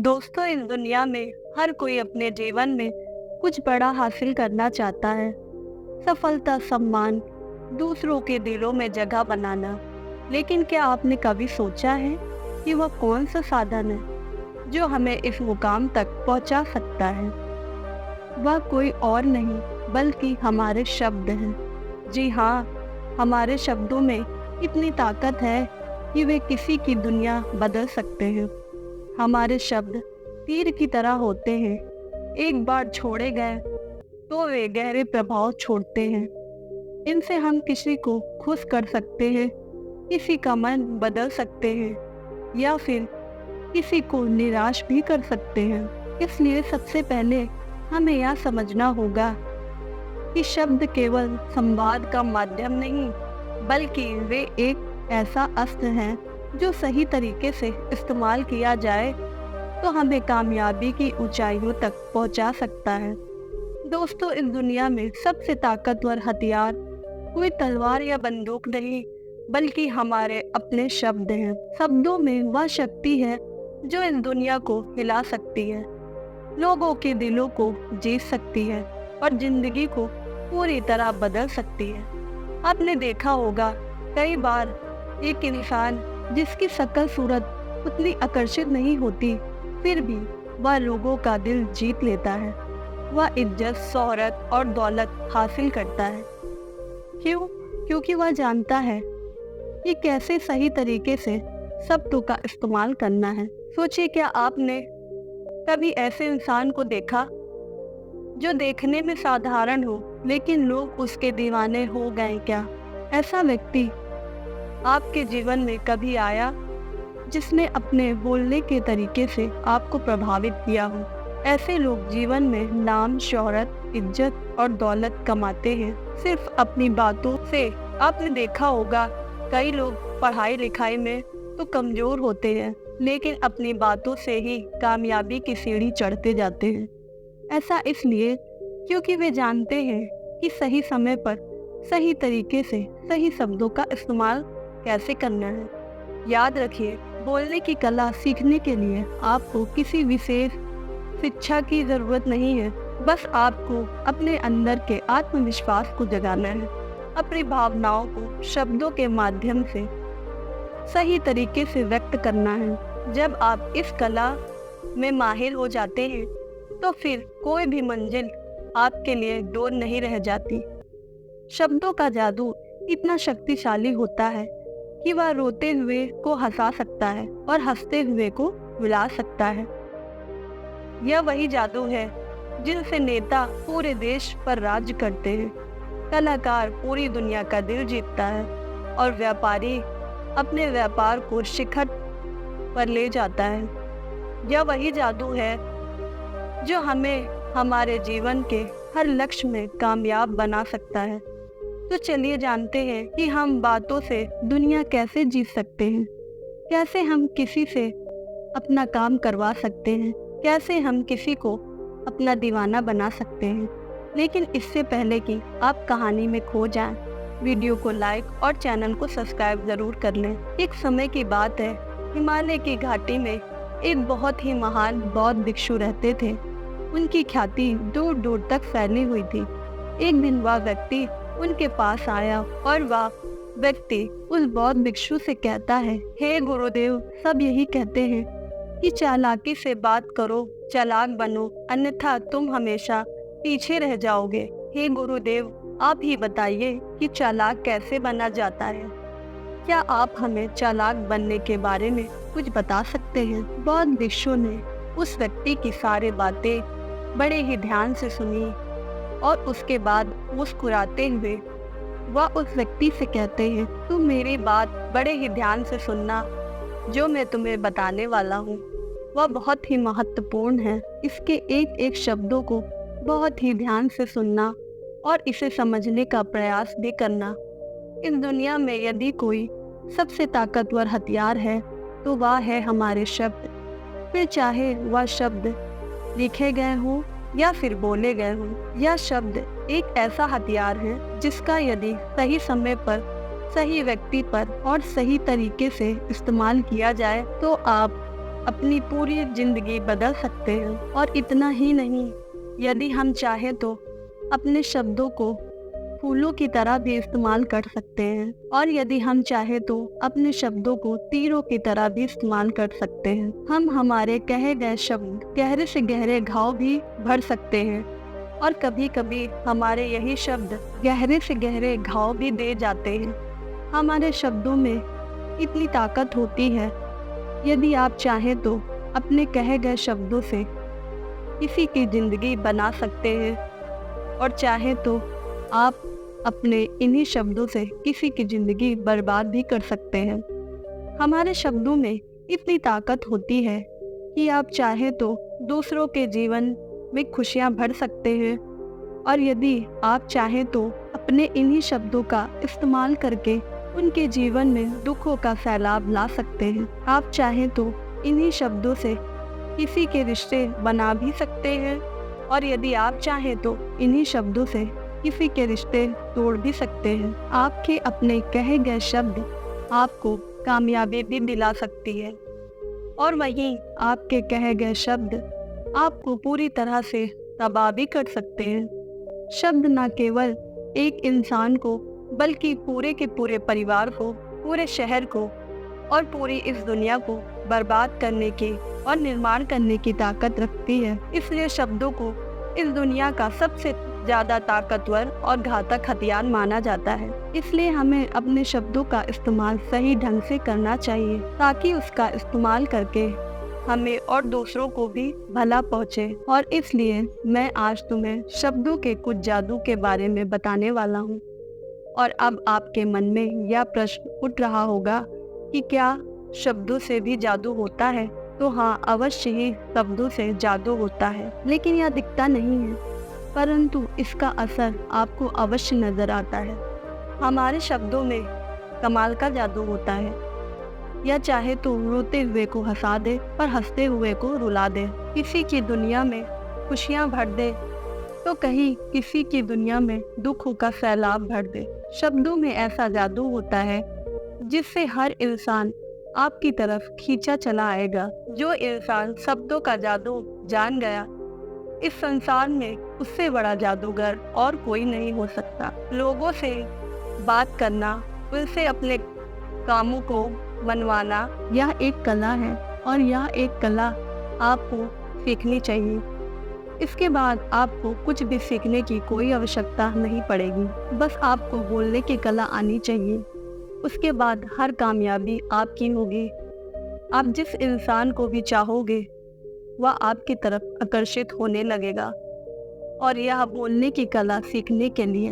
दोस्तों, इस दुनिया में हर कोई अपने जीवन में कुछ बड़ा हासिल करना चाहता है। सफलता, सम्मान, दूसरों के दिलों में जगह बनाना। लेकिन क्या आपने कभी सोचा है कि वह कौन सा साधन है जो हमें इस मुकाम तक पहुंचा सकता है? वह कोई और नहीं बल्कि हमारे शब्द हैं। जी हाँ, हमारे शब्दों में इतनी ताकत है कि वे किसी की दुनिया बदल सकते हैं। हमारे शब्द तीर की तरह होते हैं, एक बार छोड़े गए तो वे गहरे प्रभाव छोड़ते हैं। इनसे हम किसी को खुश कर सकते हैं, किसी का मन बदल सकते हैं या फिर किसी को निराश भी कर सकते हैं। इसलिए सबसे पहले हमें यह समझना होगा कि शब्द केवल संवाद का माध्यम नहीं, बल्कि वे एक ऐसा अस्त्र है जो सही तरीके से इस्तेमाल किया जाए तो हमें कामयाबी की ऊंचाइयों तक पहुंचा सकता है। दोस्तों, इस दुनिया में सबसे ताकतवर हथियार कोई तलवार या बंदूक नहीं, बल्कि हमारे अपने शब्द हैं। शब्दों में वह शक्ति है जो इस दुनिया को हिला सकती है, लोगों के दिलों को जीत सकती है और जिंदगी को पूरी तरह बदल सकती है। आपने देखा होगा, कई बार एक इंसान जिसकी शक्ल सूरत उतनी आकर्षित नहीं होती, फिर भी वह लोगों का दिल जीत लेता है। वह इज्जत, शोहरत और दौलत हासिल करता है। क्यों? क्योंकि वह जानता है कि कैसे सही तरीके से शब्दों का इस्तेमाल करना है। सोचिए, क्या आपने कभी ऐसे इंसान को देखा जो देखने में साधारण हो लेकिन लोग उसके दीवाने हो गए क्या? ऐसा व्यक्ति आपके जीवन में कभी आया जिसने अपने बोलने के तरीके से आपको प्रभावित किया हो? ऐसे लोग जीवन में नाम, शोहरत, इज्जत और दौलत कमाते हैं सिर्फ अपनी बातों से। आपने देखा होगा, कई लोग पढ़ाई लिखाई में तो कमजोर होते हैं, लेकिन अपनी बातों से ही कामयाबी की सीढ़ी चढ़ते जाते हैं। ऐसा इसलिए क्योंकि वे जानते हैं कि सही समय पर सही तरीके से सही शब्दों का इस्तेमाल कैसे करना है। याद रखिए, बोलने की कला सीखने के लिए आपको किसी विशेष शिक्षा की जरूरत नहीं है। बस आपको अपने अंदर के आत्मविश्वास को जगाना है, अपनी भावनाओं को शब्दों के माध्यम से सही तरीके से व्यक्त करना है। जब आप इस कला में माहिर हो जाते हैं तो फिर कोई भी मंजिल आपके लिए दूर नहीं रह जाती। शब्दों का जादू इतना शक्तिशाली होता है कि वह रोते हुए को हंसा सकता है और हंसते हुए को रुला सकता है। यह वही जादू है जिनसे नेता पूरे देश पर राज्य करते हैं, कलाकार पूरी दुनिया का दिल जीतता है और व्यापारी अपने व्यापार को शिखर पर ले जाता है। यह वही जादू है जो हमें हमारे जीवन के हर लक्ष्य में कामयाब बना सकता है। तो चलिए जानते हैं कि हम बातों से दुनिया कैसे जीत सकते हैं, कैसे हम किसी से अपना काम करवा सकते हैं, कैसे हम किसी को अपना दीवाना बना सकते हैं। लेकिन इससे पहले कि आप कहानी में खो जाएं, वीडियो को लाइक और चैनल को सब्सक्राइब जरूर कर लें। एक समय की बात है, हिमालय की घाटी में एक बहुत ही महान बौद्ध भिक्षु रहते थे। उनकी ख्याति दूर दूर तक फैली हुई थी। एक दिन वह व्यक्ति उनके पास आया और वह व्यक्ति उस बौद्ध भिक्षु से कहता है, हे गुरुदेव, सब यही कहते हैं कि चालाकी से बात करो, चालाक बनो, अन्यथा तुम हमेशा पीछे रह जाओगे। हे गुरुदेव, आप ही बताइए कि चालाक कैसे बना जाता है? क्या आप हमें चालाक बनने के बारे में कुछ बता सकते हैं? बौद्ध भिक्षु ने उस व्यक्ति की सारी बातें बड़े ही ध्यान से सुनी और उसके बाद मुस्कुराते हुए वह उस व्यक्ति से कहते हैं, तुम मेरी बात बड़े ही ध्यान से सुनना। जो मैं तुम्हें बताने वाला हूँ वह बहुत ही महत्वपूर्ण है। इसके एक एक शब्दों को बहुत ही ध्यान से सुनना और इसे समझने का प्रयास भी करना। इस दुनिया में यदि कोई सबसे ताकतवर हथियार है तो वह है हमारे शब्द। फिर चाहे वह शब्द लिखे गए हों या फिर बोले गए हों। यह शब्द एक ऐसा हथियार है जिसका यदि सही समय पर, सही व्यक्ति पर और सही तरीके से इस्तेमाल किया जाए तो आप अपनी पूरी जिंदगी बदल सकते हैं। और इतना ही नहीं, यदि हम चाहें तो अपने शब्दों को फूलों की तरह भी इस्तेमाल कर सकते हैं, और यदि हम चाहे तो अपने शब्दों को तीरों की तरह भी इस्तेमाल कर सकते हैं। हम हमारे कहे गए शब्द गहरे से गहरे घाव भी भर सकते हैं, और कभी कभी हमारे यही शब्द गहरे से गहरे घाव भी दे जाते हैं। हमारे शब्दों में इतनी ताकत होती है, यदि आप चाहें तो अपने कहे गए शब्दों से किसी की जिंदगी बना सकते हैं, और चाहे तो आप अपने इन्हीं शब्दों से किसी की जिंदगी बर्बाद भी कर सकते हैं। हमारे शब्दों में इतनी ताकत होती है कि आप चाहे तो दूसरों के जीवन में खुशियां भर सकते हैं, और यदि आप चाहे तो अपने इन्हीं शब्दों का इस्तेमाल करके उनके जीवन में दुखों का सैलाब ला सकते हैं। आप चाहे तो इन्हीं शब्दों से किसी के रिश्ते बना भी सकते हैं, और यदि आप चाहे तो इन्हीं शब्दों से किसी के रिश्ते तोड़ भी सकते हैं। आपके अपने कहे गए शब्द आपको कामयाबी भी दिला सकती है, और वहीं आपके कहे गए शब्द आपको पूरी तरह से तबाह भी कर सकते हैं। शब्द न केवल एक इंसान को, बल्कि पूरे के पूरे परिवार को, पूरे शहर को और पूरी इस दुनिया को बर्बाद करने की और निर्माण करने की ताकत रखती है। इसलिए शब्दों को इस दुनिया का सबसे ज्यादा ताकतवर और घातक हथियार माना जाता है। इसलिए हमें अपने शब्दों का इस्तेमाल सही ढंग से करना चाहिए, ताकि उसका इस्तेमाल करके हमें और दूसरों को भी भला पहुँचे। और इसलिए मैं आज तुम्हें शब्दों के कुछ जादू के बारे में बताने वाला हूँ। और अब आपके मन में यह प्रश्न उठ रहा होगा कि क्या शब्दों से भी जादू होता है? तो हाँ, अवश्य ही शब्दों से जादू होता है, लेकिन यह दिखता नहीं है, परंतु इसका असर आपको अवश्य नजर आता है। हमारे शब्दों में कमाल का जादू होता है। यह चाहे तो रोते हुए को हंसा दे और हंसते हुए को रुला दे, किसी की दुनिया में खुशियां भर दे तो कहीं किसी की दुनिया में दुखों का सैलाब भर दे। शब्दों में ऐसा जादू होता है जिससे हर इंसान आपकी तरफ खींचा चला आएगा। जो इंसान शब्दों का जादू जान गया, इस संसार में उससे बड़ा जादूगर और कोई नहीं हो सकता। लोगों से बात करना, उनसे अपने कामों को मनवाना, यह एक कला है, और यह एक कला आपको सीखनी चाहिए। इसके बाद आपको कुछ भी सीखने की कोई आवश्यकता नहीं पड़ेगी, बस आपको बोलने की कला आनी चाहिए। उसके बाद हर कामयाबी आपकी होगी। आप जिस इंसान को भी चाहोगे वह आपकी तरफ आकर्षित होने लगेगा। और यह बोलने की कला सीखने के लिए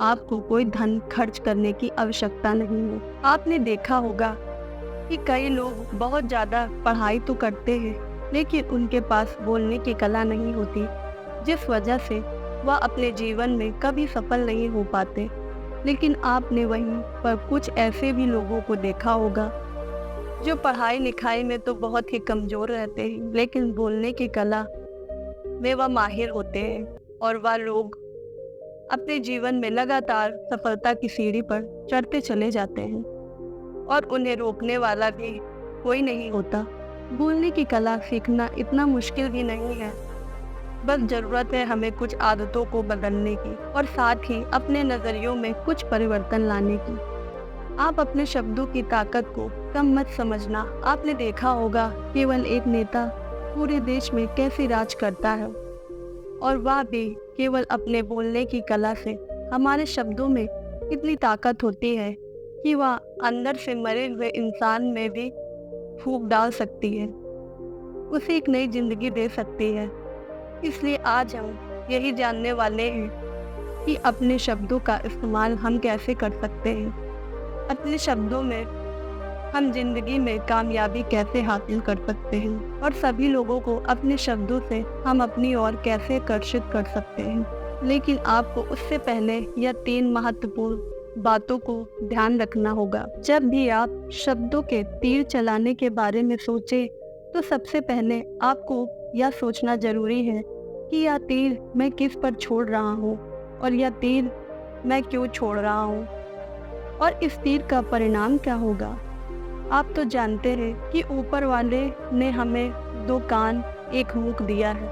आपको कोई धन खर्च करने की आवश्यकता नहीं है। आपने देखा होगा कि कई लोग बहुत ज़्यादा पढ़ाई तो करते हैं, लेकिन उनके पास बोलने की कला नहीं होती, जिस वजह से वह अपने जीवन में कभी सफल नहीं हो पाते। लेकिन आपने वहीं पर कुछ ऐसे भी लोगों को देखा होगा जो पढ़ाई लिखाई में तो बहुत ही कमज़ोर रहते हैं, लेकिन बोलने की कला में वह माहिर होते हैं, और वह लोग अपने जीवन में लगातार सफलता की सीढ़ी पर चढ़ते चले जाते हैं, और उन्हें रोकने वाला भी कोई नहीं होता। बोलने की कला सीखना इतना मुश्किल भी नहीं है, बस ज़रूरत है हमें कुछ आदतों को बदलने की, और साथ ही अपने नज़रियों में कुछ परिवर्तन लाने की। आप अपने शब्दों की ताकत को कम मत समझना। आपने देखा होगा केवल एक नेता पूरे देश में कैसे राज करता है, और वह भी केवल अपने बोलने की कला से। हमारे शब्दों में इतनी ताकत होती है कि वह अंदर से मरे हुए इंसान में भी फूंक डाल सकती है, उसे एक नई जिंदगी दे सकती है। इसलिए आज हम यही जानने वाले हैं कि अपने शब्दों का इस्तेमाल हम कैसे कर सकते हैं। अपने शब्दों में हम जिंदगी में कामयाबी कैसे हासिल कर सकते हैं, और सभी लोगों को अपने शब्दों से हम अपनी ओर कैसे आकर्षित कर सकते हैं। लेकिन आपको उससे पहले यह 3 महत्वपूर्ण बातों को ध्यान रखना होगा। जब भी आप शब्दों के तीर चलाने के बारे में सोचें, तो सबसे पहले आपको यह सोचना जरूरी है कि यह तीर मैं किस पर छोड़ रहा हूँ, और यह तीर मैं क्यों छोड़ रहा हूँ, और इस तीर का परिणाम क्या होगा। आप तो जानते हैं कि ऊपर वाले ने हमें 2 कान 1 मुंह दिया है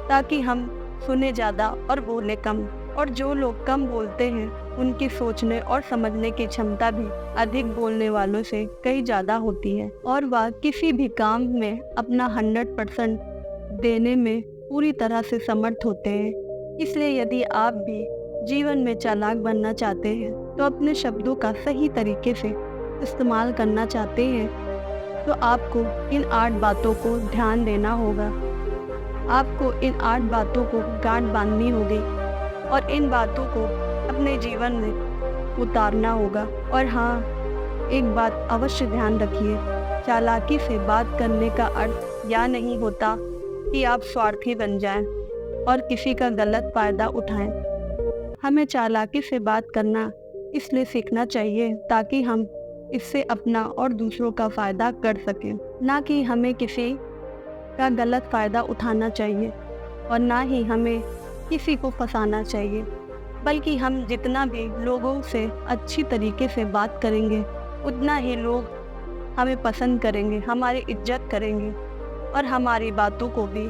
ताकि हम सुने ज़्यादा और बोले कम। और जो लोग कम बोलते हैं उनकी सोचने और समझने की क्षमता भी अधिक बोलने वालों से कहीं ज़्यादा होती है, और वह किसी भी काम में अपना 100% देने में पूरी तरह से समर्थ होते हैं। इसलिए यदि आप भी जीवन में चालाक बनना चाहते हैं, तो अपने शब्दों का सही तरीके से इस्तेमाल करना चाहते हैं, तो आपको इन 8 बातों को ध्यान देना होगा। आपको इन 8 बातों को गांठ बांधनी होगी और इन बातों को अपने जीवन में उतारना होगा। और हाँ, एक बात अवश्य ध्यान रखिए, चालाकी से बात करने का अर्थ यह नहीं होता कि आप स्वार्थी बन जाएं और किसी का गलत फायदा उठाएं। हमें चालाकी से बात करना इसलिए सीखना चाहिए ताकि हम इससे अपना और दूसरों का फायदा कर सकें, ना कि हमें किसी का गलत फायदा उठाना चाहिए और ना ही हमें किसी को फंसाना चाहिए। बल्कि हम जितना भी लोगों से अच्छी तरीके से बात करेंगे, उतना ही लोग हमें पसंद करेंगे, हमारी इज्जत करेंगे और हमारी बातों को भी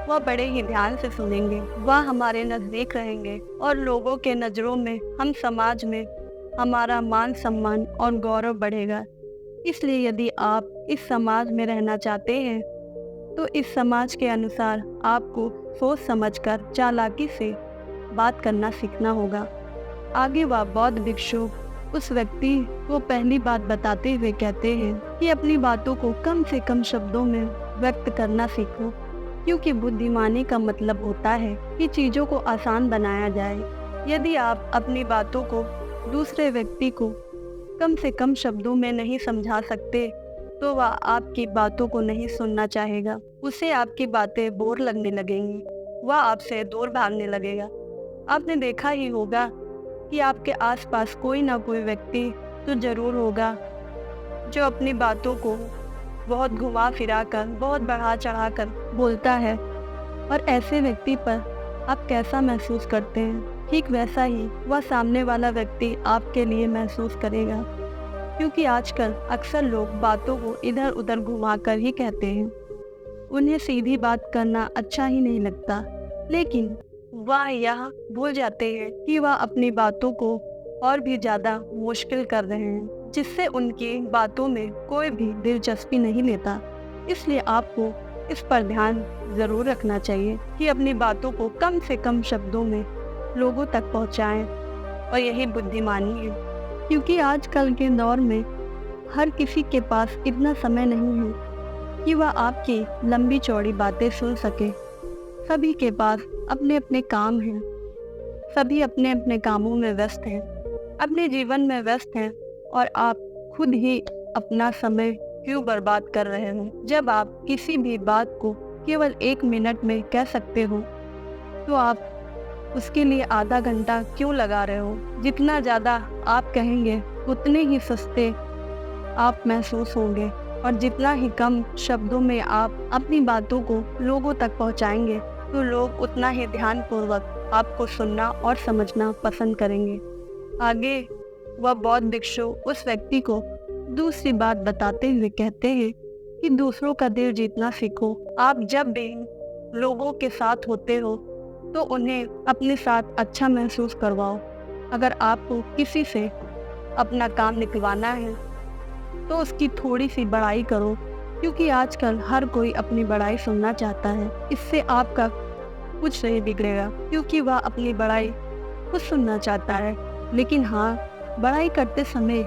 वह बड़े ही ध्यान से सुनेंगे। वह हमारे नज़दीक रहेंगे और लोगों के नज़रों में हम समाज में हमारा मान सम्मान और गौरव बढ़ेगा। इसलिए यदि आप इस समाज में रहना चाहते हैं, तो इस समाज के अनुसार आपको सोच समझकर चालाकी से बात करना सीखना होगा। आगे वह बौद्ध भिक्षु उस व्यक्ति को पहली बात बताते हुए कहते हैं कि अपनी बातों को कम से कम शब्दों में व्यक्त करना सीखो, क्योंकि बुद्धिमानी का मतलब होता है कि चीज़ों को आसान बनाया जाए। यदि आप अपनी बातों को दूसरे व्यक्ति को कम से कम शब्दों में नहीं समझा सकते, तो वह आपकी बातों को नहीं सुनना चाहेगा। उसे आपकी बातें बोर लगने लगेंगी, वह आपसे दूर भागने लगेगा। आपने देखा ही होगा कि आपके आसपास कोई ना कोई व्यक्ति तो जरूर होगा जो अपनी बातों को बहुत घुमा फिरा कर, बहुत बढ़ा चढ़ा कर बोलता है, और ऐसे व्यक्ति पर आप कैसा महसूस करते हैं, ठीक वैसा ही वह सामने वाला व्यक्ति आपके लिए महसूस करेगा। क्योंकि आजकल अक्सर लोग बातों को इधर उधर घुमा कर ही कहते हैं। उन्हें सीधी बात करना अच्छा ही नहीं लगता, लेकिन वह यह भूल जाते हैं कि वह अपनी बातों को और भी ज़्यादा मुश्किल कर रहे हैं, जिससे उनकी बातों में कोई भी दिलचस्पी नहीं लेता। इसलिए आपको इस पर ध्यान ज़रूर रखना चाहिए कि अपनी बातों को कम से कम शब्दों में लोगों तक पहुंचाएं, और यही बुद्धिमानी है। क्योंकि आजकल के दौर में हर किसी के पास इतना समय नहीं है कि वह आपकी लंबी चौड़ी बातें सुन सके। सभी के पास अपने अपने काम हैं, सभी अपने अपने कामों में व्यस्त हैं, अपने जीवन में व्यस्त हैं, और आप खुद ही अपना समय क्यों बर्बाद कर रहे हो। जब आप किसी भी बात को केवल 1 मिनट में कह सकते हो, तो आप उसके लिए आधा घंटा क्यों लगा रहे हो। जितना ज़्यादा आप कहेंगे उतने ही सस्ते आप महसूस होंगे, और जितना ही कम शब्दों में आप अपनी बातों को लोगों तक पहुंचाएंगे, तो लोग उतना ही ध्यानपूर्वक आपको सुनना और समझना पसंद करेंगे। आगे वह बौद्ध भिक्षु उस व्यक्ति को दूसरी बात बताते हुए कहते हैं कि दूसरों का दिल जीतना सीखो। आप जब भी लोगों के साथ होते हो, तो उन्हें अपने साथ अच्छा महसूस करवाओ। अगर आपको किसी से अपना काम निकलवाना है, तो उसकी थोड़ी सी बड़ाई करो, क्योंकि आजकल हर कोई अपनी बड़ाई सुनना चाहता है। इससे आपका कुछ नहीं बिगड़ेगा, क्योंकि वह अपनी बड़ाई खुद सुनना चाहता है। लेकिन हाँ, बड़ाई करते समय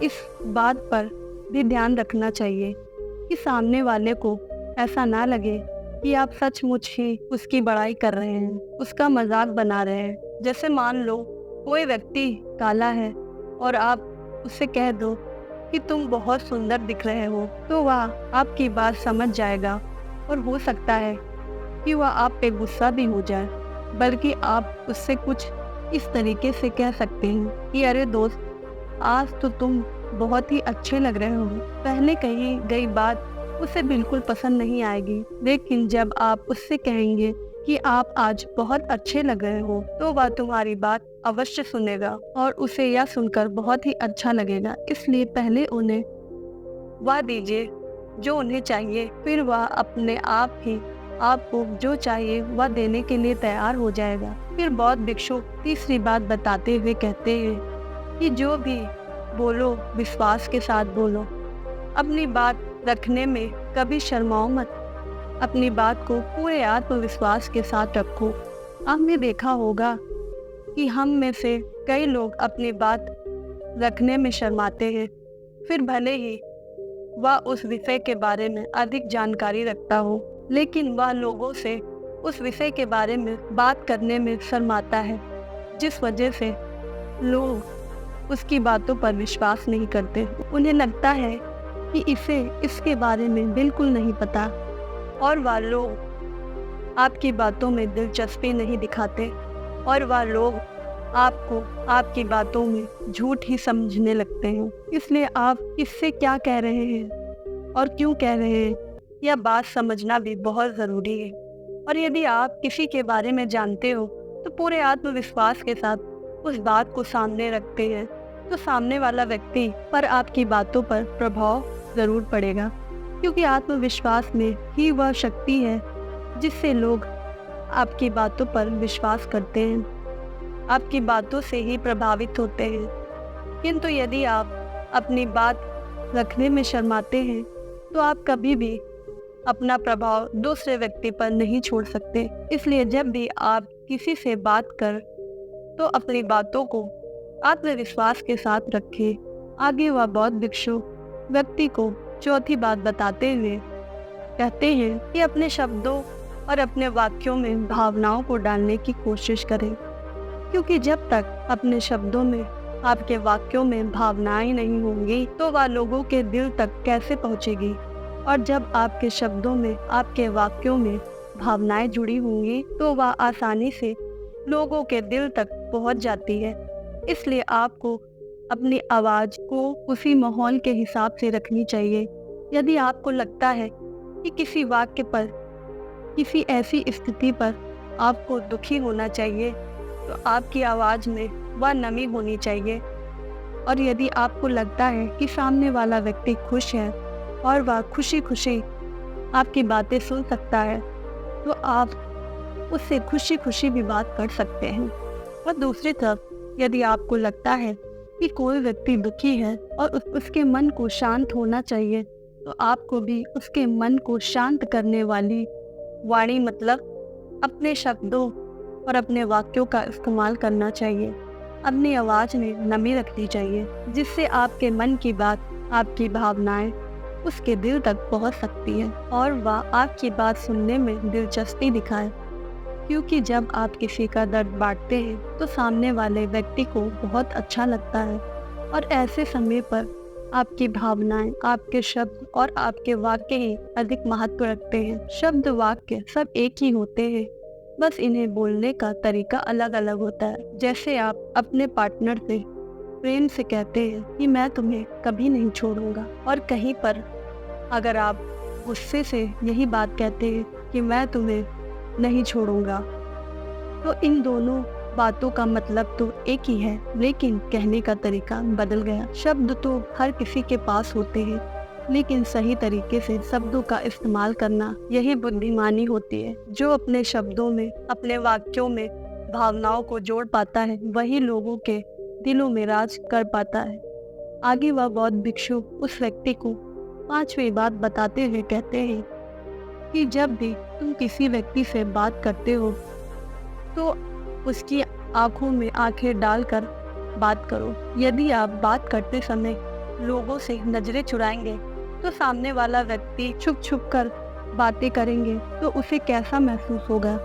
इस बात पर भी ध्यान रखना चाहिए कि सामने वाले को ऐसा ना लगे कि आप सचमुच ही उसकी बड़ाई कर रहे हैं, उसका मजाक बना रहे हैं। जैसे मान लो कोई व्यक्ति काला है और आप उससे कह दो कि तुम बहुत सुंदर दिख रहे हो, तो वह आपकी बात समझ जाएगा, और हो सकता है कि वह आप पे गुस्सा भी हो जाए। बल्कि आप उससे कुछ इस तरीके से कह सकते हैं कि अरे दोस्त, आज तो तुम बहुत ही अच्छे लग रहे हो। पहले कही गई बात उसे बिल्कुल पसंद नहीं आएगी, लेकिन जब आप उससे कहेंगे कि आप आज बहुत अच्छे लग रहे हो, तो वह तुम्हारी बात अवश्य सुनेगा और उसे यह सुनकर बहुत ही अच्छा लगेगा। इसलिए पहले उन्हें वह दीजिए जो उन्हें चाहिए, फिर वह अपने आप ही आपको जो चाहिए वह देने के लिए तैयार हो जाएगा। फिर बौद्ध भिक्षु तीसरी बात बताते हुए कहते हैं कि जो भी बोलो विश्वास के साथ बोलो, अपनी बात रखने में कभी शर्माओ मत, अपनी बात को पूरे आत्मविश्वास के साथ रखो। आपने देखा होगा कि हम में से कई लोग अपनी बात रखने में शर्माते हैं, फिर भले ही वह उस विषय के बारे में अधिक जानकारी रखता हो, लेकिन वह लोगों से उस विषय के बारे में बात करने में शर्माता है, जिस वजह से लोग उसकी बातों पर विश्वास नहीं करते। उन्हें लगता है कि इसे इसके बारे में बिल्कुल नहीं पता, और वह लोग आपकी बातों में दिलचस्पी नहीं दिखाते, और वह लोग आपको आपकी बातों में झूठ ही समझने लगते हैं। इसलिए आप किससे क्या कह रहे हैं और क्यों कह रहे हैं, यह बात समझना भी बहुत ज़रूरी है। और यदि आप किसी के बारे में जानते हो तो पूरे आत्मविश्वास के साथ उस बात को सामने रखते हैं, तो सामने वाला व्यक्ति पर आपकी बातों पर प्रभाव ज़रूर पड़ेगा, क्योंकि आत्मविश्वास में ही वह शक्ति है जिससे लोग आपकी बातों पर विश्वास करते हैं, आपकी बातों से ही प्रभावित होते हैं। किंतु यदि आप अपनी बात रखने में शर्माते हैं तो आप कभी भी अपना प्रभाव दूसरे व्यक्ति पर नहीं छोड़ सकते। इसलिए जब भी आप किसी से बात कर तो अपनी बातों को आत्मविश्वास के साथ रखें। आगे वह बौद्ध भिक्षु व्यक्ति को चौथी बात बताते हुए कहते हैं कि अपने शब्दों और अपने वाक्यों में भावनाओं को डालने की कोशिश करें, क्योंकि जब तक अपने शब्दों में आपके वाक्यों में भावनाएं नहीं होंगी तो वह लोगों के दिल तक कैसे पहुंचेगी। और जब आपके शब्दों में आपके वाक्यों में भावनाएं जुड़ी होंगी तो वह आसानी से लोगों के दिल तक पहुंच जाती है। इसलिए आपको अपनी आवाज़ को उसी माहौल के हिसाब से रखनी चाहिए। यदि आपको लगता है कि किसी वाक्य पर, किसी ऐसी स्थिति पर आपको दुखी होना चाहिए तो आपकी आवाज़ में वह नमी होनी चाहिए। और यदि आपको लगता है कि सामने वाला व्यक्ति खुश है और वह खुशी खुशी आपकी बातें सुन सकता है तो आप उससे खुशी खुशी भी बात कर सकते हैं। और दूसरी तरफ यदि आपको लगता है कि कोई व्यक्ति दुखी है और उसके मन को शांत होना चाहिए तो आपको भी उसके मन को शांत करने वाली वाणी मतलब अपने शब्दों और अपने वाक्यों का इस्तेमाल करना चाहिए। अपनी आवाज़ में नमी रखनी चाहिए, जिससे आपके मन की बात, आपकी भावनाएं उसके दिल तक पहुंच सकती है और वह आपकी बात सुनने में दिलचस्पी दिखाए। क्योंकि जब आप किसी का दर्द बांटते हैं तो सामने वाले व्यक्ति को बहुत अच्छा लगता है, और ऐसे समय पर आपकी भावनाएं, आपके शब्द और आपके वाक्य ही अधिक महत्व रखते हैं। शब्द वाक्य सब एक ही होते हैं, बस इन्हें बोलने का तरीका अलग अलग होता है। जैसे आप अपने पार्टनर से प्रेम से कहते हैं कि मैं तुम्हें कभी नहीं छोड़ूंगा, और कहीं पर अगर आप गुस्से से यही बात कहते हैं कि मैं तुम्हें नहीं छोड़ूंगा, तो इन दोनों बातों का मतलब तो एक ही है, लेकिन कहने का तरीका बदल गया। शब्द तो हर किसी के पास होते हैं, लेकिन सही तरीके से शब्दों का इस्तेमाल करना यही बुद्धिमानी होती है। जो अपने शब्दों में, अपने वाक्यों में भावनाओं को जोड़ पाता है वही लोगों के दिलों में राज कर पाता है। आगे वह बौद्ध भिक्षु उस व्यक्ति को पांचवी बात बताते हुए कहते हैं कि जब भी तुम किसी व्यक्ति से बात करते हो तो उसकी आंखों में आंखें डालकर बात करो। यदि आप बात करते समय लोगों से नजरें चुराएंगे तो सामने वाला व्यक्ति छुप छुप कर बातें करेंगे तो उसे कैसा महसूस होगा,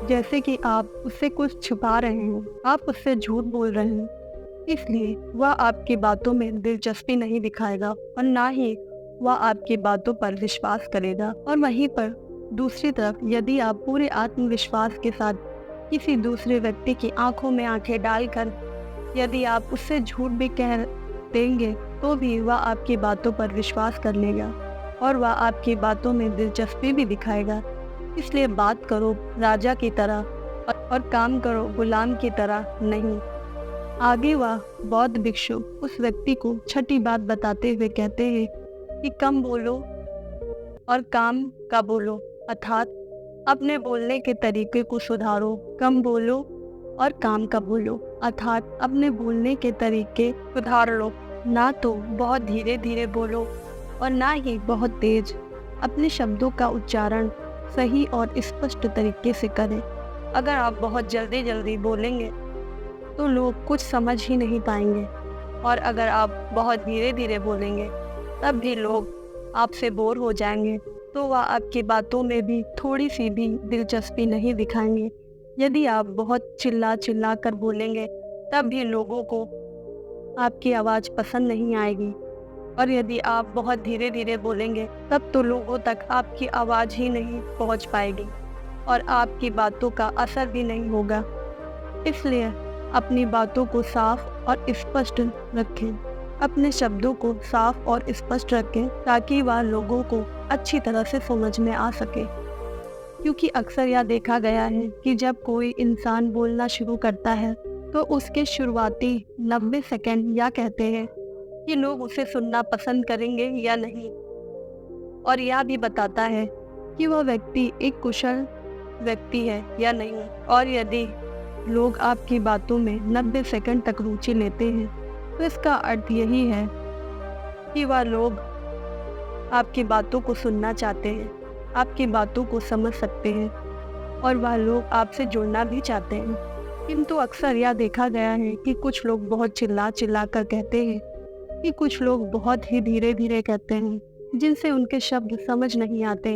जैसे कि आप उससे कुछ छुपा रहे हैं, आप उससे झूठ बोल रहे हैं। इसलिए वह आपकी बातों में दिलचस्पी नहीं दिखाएगा और ना ही वह आपकी बातों पर विश्वास करेगा। और वहीं पर दूसरी तरफ यदि आप पूरे आत्मविश्वास के साथ किसी दूसरे व्यक्ति की आंखों में आंखें डालकर यदि आप उससे झूठ भी कह देंगे तो भी वह आपकी बातों पर विश्वास कर लेगा और वह आपकी बातों में दिलचस्पी भी दिखाएगा। इसलिए बात करो राजा की तरह और काम करो गुलाम की तरह नहीं। आगे वह बौद्ध भिक्षु उस व्यक्ति को छठी बात बताते हुए कहते हैं कि कम बोलो और काम का बोलो, अर्थात अपने बोलने के तरीके को सुधारो। कम बोलो और काम का बोलो, अर्थात अपने बोलने के तरीके सुधार लो। ना तो बहुत धीरे धीरे बोलो और ना ही बहुत तेज। अपने शब्दों का उच्चारण सही और स्पष्ट तरीके से करें। अगर आप बहुत जल्दी जल्दी बोलेंगे तो लोग कुछ समझ ही नहीं पाएंगे, और अगर आप बहुत धीरे धीरे बोलेंगे तब भी लोग आपसे बोर हो जाएंगे, तो वह आपकी बातों में भी थोड़ी सी भी दिलचस्पी नहीं दिखाएंगे। यदि आप बहुत चिल्ला चिल्ला कर बोलेंगे तब भी लोगों को आपकी आवाज़ पसंद नहीं आएगी, और यदि आप बहुत धीरे धीरे बोलेंगे तब तो लोगों तक आपकी आवाज़ ही नहीं पहुंच पाएगी और आपकी बातों का असर भी नहीं होगा। इसलिए अपनी बातों को साफ और स्पष्ट रखें। अपने शब्दों को साफ और स्पष्ट रखें ताकि वह लोगों को अच्छी तरह से समझ में आ सके। क्योंकि अक्सर यह देखा गया है कि जब कोई इंसान बोलना शुरू करता है तो उसके शुरुआती 90 सेकंड या कहते हैं कि लोग उसे सुनना पसंद करेंगे या नहीं, और यह भी बताता है कि वह व्यक्ति एक कुशल व्यक्ति है या नहीं। और यदि लोग आपकी बातों में 90 सेकंड तक रुचि लेते हैं तो इसका अर्थ यही है कि वह लोग आपकी बातों को सुनना चाहते हैं, आपकी बातों को समझ सकते हैं, और वह लोग आपसे जुड़ना भी चाहते हैं। किंतु अक्सर यह देखा गया है कि कुछ लोग बहुत चिल्ला चिल्ला कर कहते हैं, कि कुछ लोग बहुत ही धीरे धीरे कहते हैं, जिनसे उनके शब्द समझ नहीं आते।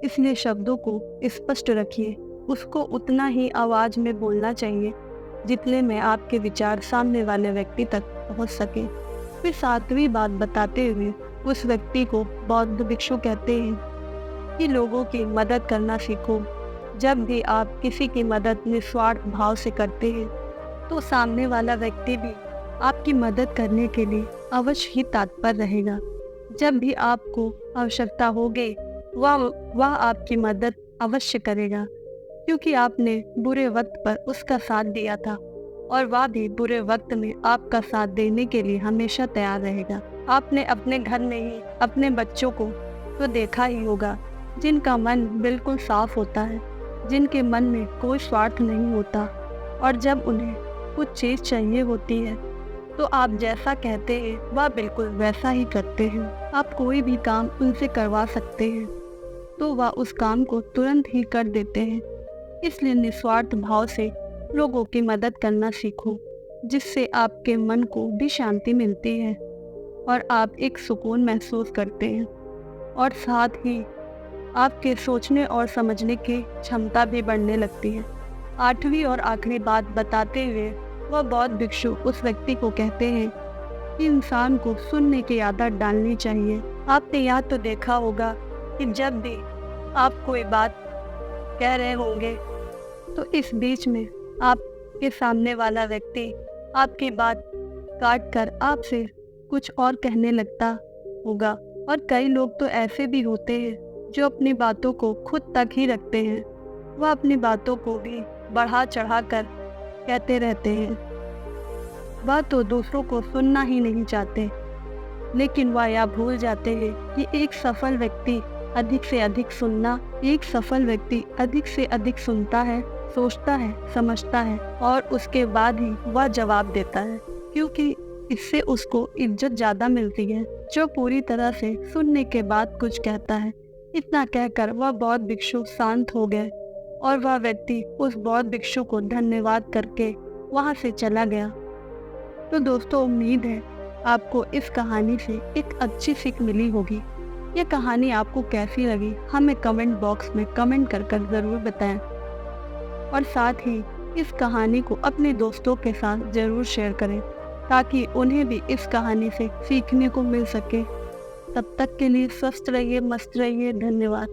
इसलिए शब्दों को स्पष्ट रखिए। उसको उतना ही आवाज़ में बोलना चाहिए जितने में आपके विचार सामने वाले व्यक्ति तक पहुंच सके। फिर 7वीं बात बताते हुए उस व्यक्ति को बौद्ध भिक्षु कहते हैं कि लोगों की मदद करना सीखो। जब भी आप किसी की मदद निस्वार्थ भाव से करते हैं तो सामने वाला व्यक्ति भी आपकी मदद करने के लिए अवश्य ही तत्पर रहेगा। जब भी आपको आवश्यकता होगी वह आपकी मदद अवश्य करेगा, क्योंकि आपने बुरे वक्त पर उसका साथ दिया था, और वह भी बुरे वक्त में आपका साथ देने के लिए हमेशा तैयार रहेगा। आपने अपने घर में ही अपने बच्चों को तो देखा ही होगा, जिनका मन बिल्कुल साफ होता है, जिनके मन में कोई स्वार्थ नहीं होता, और जब उन्हें कुछ चीज़ चाहिए होती है तो आप जैसा कहते हैं वह बिल्कुल वैसा ही करते हैं। आप कोई भी काम उनसे करवा सकते हैं तो वह उस काम को तुरंत ही कर देते हैं। इसलिए निस्वार्थ भाव से लोगों की मदद करना सीखो, जिससे आपके मन को भी शांति मिलती है और आप एक सुकून महसूस करते हैं, और साथ ही आपके सोचने और समझने की क्षमता भी बढ़ने लगती है। 8वीं और आखिरी बात बताते हुए वह बौद्ध भिक्षु उस व्यक्ति को कहते हैं कि इंसान को सुनने की आदत डालनी चाहिए। आपने यह तो देखा होगा कि जब भी आप कोई बात कह रहे होंगे तो इस बीच में आपके सामने वाला व्यक्ति आपकी बात काट कर आपसे कुछ और कहने लगता होगा। और कई लोग तो ऐसे भी होते हैं जो अपनी बातों को खुद तक ही रखते हैं। वह अपनी बातों को भी बढ़ा चढ़ा कर कहते रहते हैं। वह तो दूसरों को सुनना ही नहीं चाहते, लेकिन वह यह भूल जाते हैं कि एक सफल व्यक्ति अधिक से अधिक सुनना, एक सफल व्यक्ति अधिक से अधिक सुनता है, सोचता है, समझता है, और उसके बाद ही वह जवाब देता है, क्योंकि इससे उसको इज्जत ज़्यादा मिलती है जो पूरी तरह से सुनने के बाद कुछ कहता है। इतना कहकर वह बौद्ध भिक्षु शांत हो गए, और वह व्यक्ति उस बौद्ध भिक्षु को धन्यवाद करके वहाँ से चला गया। तो दोस्तों, उम्मीद है आपको इस कहानी से एक अच्छी सीख मिली होगी। यह कहानी आपको कैसी लगी हमें कमेंट बॉक्स में कमेंट कर ज़रूर बताएं, और साथ ही इस कहानी को अपने दोस्तों के साथ ज़रूर शेयर करें ताकि उन्हें भी इस कहानी से सीखने को मिल सके। तब तक के लिए स्वस्थ रहिए, मस्त रहिए। धन्यवाद।